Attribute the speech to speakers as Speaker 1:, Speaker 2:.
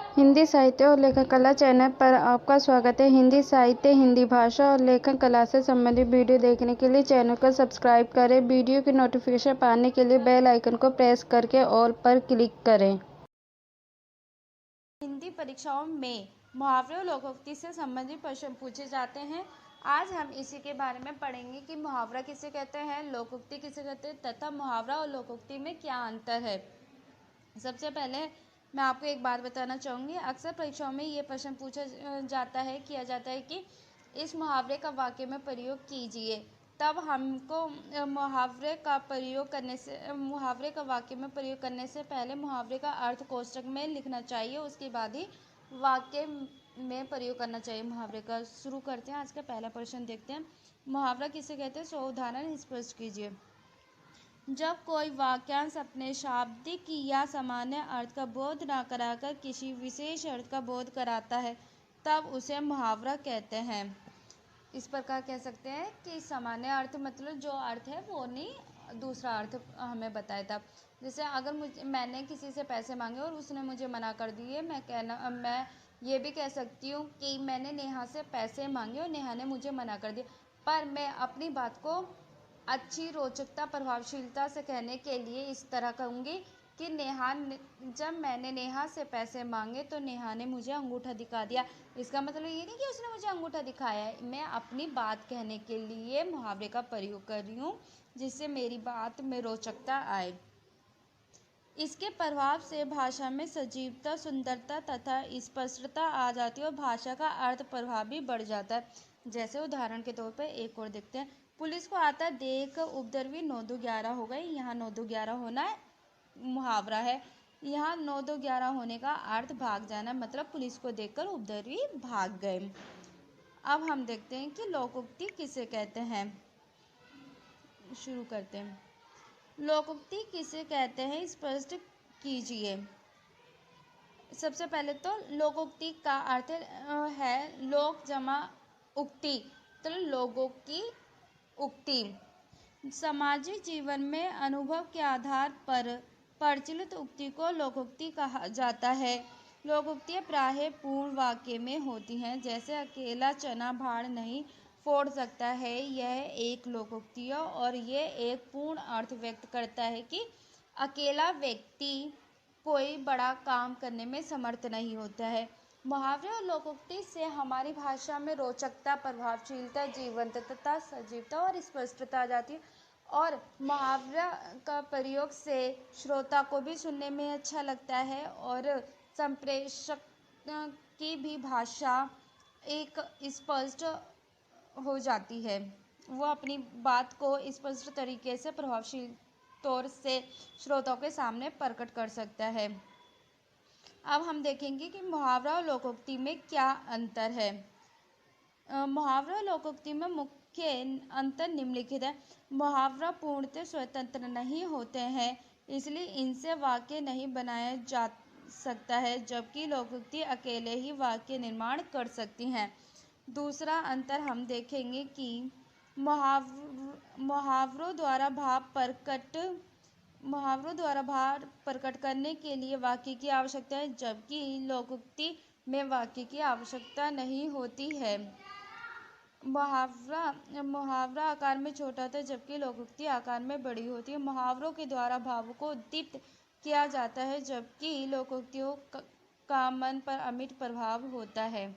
Speaker 1: हिंदी साहित्य और लेखन कला चैनल पर आपका स्वागत है। हिंदी साहित्य, हिंदी भाषा और लेखन कला से संबंधित वीडियो देखने के लिए चैनल को सब्सक्राइब करें। वीडियो की नोटिफिकेशन पाने के लिए बेल आइकन को प्रेस करके ऑल पर क्लिक करें।
Speaker 2: हिंदी परीक्षाओं में मुहावरे और लोकोक्ति से संबंधित प्रश्न पूछे जाते हैं। आज हम इसी के बारे में पढ़ेंगे कि मुहावरा किसे कहते हैं, लोकोक्ति किसे कहते हैं तथा मुहावरा और लोकोक्ति में क्या अंतर है। सबसे पहले मैं आपको एक बात बताना चाहूँगी। अक्सर परीक्षाओं में ये प्रश्न पूछा किया जाता है कि इस मुहावरे का वाक्य में प्रयोग कीजिए। तब हमको मुहावरे का वाक्य में प्रयोग करने से पहले मुहावरे का अर्थ कोष्ठक में लिखना चाहिए, उसके बाद ही वाक्य में प्रयोग करना चाहिए मुहावरे का। शुरू करते हैं, आज का पहला प्रश्न देखते हैं। मुहावरा किसे कहते हैं, 100 उदाहरण स्पष्ट कीजिए। जब कोई वाक्यांश अपने शाब्दिक या सामान्य अर्थ का बोध न कराकर किसी विशेष अर्थ का बोध कराता है तब उसे मुहावरा कहते हैं। इस प्रकार कह सकते हैं कि सामान्य अर्थ मतलब जो अर्थ है वो नहीं, दूसरा अर्थ हमें बताया था। जैसे अगर मैंने किसी से पैसे मांगे और उसने मुझे मना कर दिए, मैं ये भी कह सकती हूँ कि मैंने नेहा से पैसे मांगे और नेहा ने मुझे मना कर दिया। पर मैं अपनी बात को अच्छी रोचकता प्रभावशीलता से कहने के लिए इस तरह कहूँगी कि जब मैंने नेहा से पैसे मांगे तो नेहा ने मुझे अंगूठा दिखा दिया। इसका मतलब ये नहीं कि उसने मुझे अंगूठा दिखाया है, मैं अपनी बात कहने के लिए मुहावरे का प्रयोग कर रही हूँ जिससे मेरी बात में रोचकता आए। इसके प्रभाव से भाषा में सजीवता, सुंदरता तथा स्पष्टता आ जाती है और भाषा का अर्थ प्रभाव भी बढ़ जाता है। जैसे उदाहरण के तौर पर एक और देखते हैं। पुलिस को आता देख उपद्रवी 9-2-11 हो गए। यहाँ 9-2-11 होना है मुहावरा है। यहाँ 9-2-11 होने का अर्थ भाग जाना, मतलब पुलिस को देखकर उपद्रवी भाग गए। अब हम देखते हैं कि लोकोक्ति किसे कहते हैं। शुरू करते हैं। लोकोक्ति किसे कहते हैं, स्पष्ट कीजिए। सबसे पहले तो लोकोक्ति का अर्थ है लोक जमा उक्ति, तो लोगों की उक्ति। सामाजिक जीवन में अनुभव के आधार पर प्रचलित उक्ति को लोकोक्ति कहा जाता है। लोकोक्तियाँ प्रायः पूर्ण वाक्य में होती हैं, जैसे अकेला चना भाड़ नहीं फोड़ सकता है। यह एक लोकोक्ति है और यह एक पूर्ण अर्थ व्यक्त करता है कि अकेला व्यक्ति कोई बड़ा काम करने में समर्थ नहीं होता है। मुहावरे और लोकोक्ति से हमारी भाषा में रोचकता, प्रभावशीलता, जीवंतता, सजीवता और स्पष्टता आ जाती है। और मुहावरा का प्रयोग से श्रोता को भी सुनने में अच्छा लगता है और संप्रेषक की भी भाषा एक स्पष्ट हो जाती है। वो अपनी बात को स्पष्ट तरीके से प्रभावशील तौर से श्रोताओं के सामने प्रकट कर सकता है। अब हम देखेंगे कि मुहावरा और लोकोक्ति में क्या अंतर है। मुहावरा और लोकोक्ति में मुख्य अंतर निम्नलिखित है। मुहावरा पूर्णतः स्वतंत्र नहीं होते हैं, इसलिए इनसे वाक्य नहीं बनाया जा सकता है, जबकि लोकोक्ति अकेले ही वाक्य निर्माण कर सकती हैं। दूसरा अंतर हम देखेंगे कि मुहावरों द्वारा भाव प्रकट करने के लिए वाक्य की आवश्यकता है, जबकि लोकोक्ति में वाक्य की आवश्यकता नहीं होती है। मुहावरा आकार में छोटा होता है, जबकि लोकोक्ति आकार में बड़ी होती है। मुहावरों के द्वारा भावों को उद्दीपित किया जाता है, जबकि लोकोक्तियों का मन पर अमिट प्रभाव होता है।